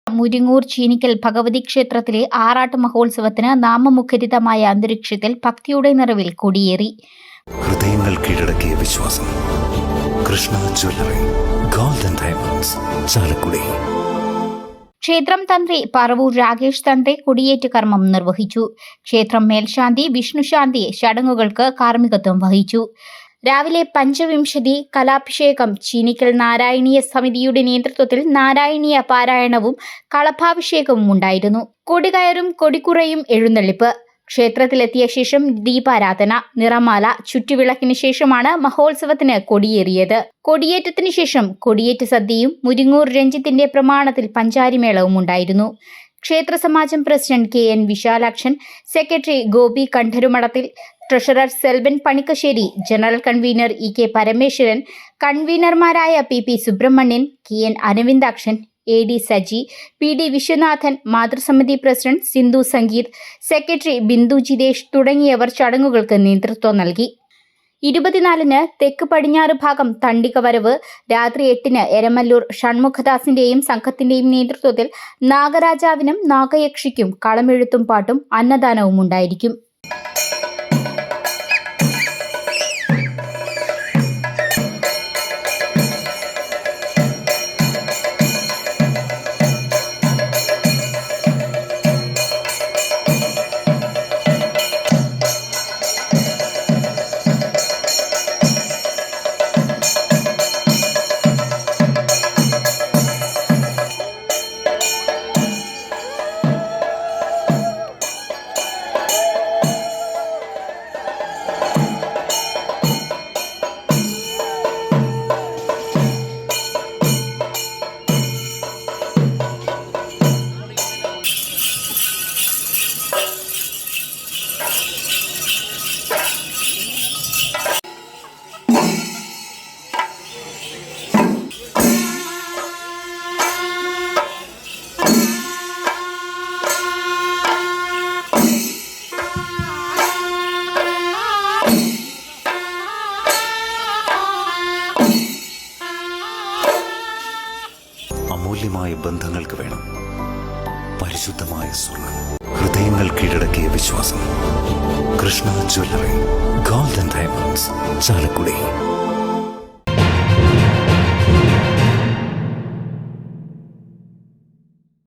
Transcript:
മുരിങ്ങൂർ ചീനിക്കൽ ഭഗവതി ക്ഷേത്രത്തിലെ ആറാട്ട് മഹോത്സവത്തിന് നാമമുഖരിതമായ അന്തരീക്ഷത്തിൽ ഭക്തിയുടെ നിറവിൽ കൊടിയേറി. ഹൃദയങ്ങൾ കീഴടക്കിയ വിശ്വാസം. Krishna jewellery, gold and diamonds, Chalakudy. ക്ഷേത്രം തന്ത്രി പറവൂർ രാകേഷ് തന്ത്രി കൊടിയേറ്റ് കർമ്മം നിർവഹിച്ചു. ക്ഷേത്രം മേൽശാന്തി വിഷ്ണുശാന്തി ചടങ്ങുകൾക്ക് കാർമ്മികത്വം വഹിച്ചു. രാവിലെ പഞ്ചവിംശതി കലാഭിഷേകം ചീനിക്കൽ നാരായണീയ സമിതിയുടെ നേതൃത്വത്തിൽ നാരായണീയ പാരായണവും കളഭാഭിഷേകവും ഉണ്ടായിരുന്നു. കൊടികയറും കൊടിക്കുറയും എഴുന്നള്ളിപ്പ്. ക്ഷേത്രത്തിലെത്തിയ ശേഷം ദീപാരാധന, നിറമാല, ചുറ്റുവിളക്കിന് ശേഷമാണ് മഹോത്സവത്തിന് കൊടിയേറിയത്. കൊടിയേറ്റത്തിന് ശേഷം കൊടിയേറ്റ് സദ്യയും മുരിങ്ങൂർ രഞ്ജിത്തിന്റെ പ്രമാണത്തിൽ പഞ്ചാരിമേളവും ഉണ്ടായിരുന്നു. ക്ഷേത്ര സമാജം president KN Visalakshan, secretary Gopi കണ്ഠരുമഠത്തിൽ, treasurer Selvan Panikkassery, general convener EK Parameswaran, കൺവീനർമാരായ PP Subrahmanian, KN Aravindakshan, AD Saji, PD Viswanathan, മാതൃസമിതി പ്രസിഡന്റ് സിന്ധു സംഗീത്, സെക്രട്ടറി ബിന്ദു ജിതേഷ് തുടങ്ങിയവർ ചടങ്ങുകൾക്ക് നേതൃത്വം നൽകി. 24-ന് തെക്ക് പടിഞ്ഞാറ് ഭാഗം തണ്ടികവരവ്, രാത്രി 8-ന് എരമല്ലൂർ ഷൺമുഖദാസിന്റെയും സംഘത്തിന്റെയും നേതൃത്വത്തിൽ നാഗരാജാവിനും നാഗയക്ഷിക്കും കളമെഴുത്തും പാട്ടും അന്നദാനവും ഉണ്ടായിരിക്കും. അമൂല്യമായ ബന്ധങ്ങൾക്ക് വേണം പരിശുദ്ധമായ സ്വർണം. ഹൃദയങ്ങൾ കീഴടക്കിയ വിശ്വാസം. Krishna jewellery, gold and diamonds, Chalakudy.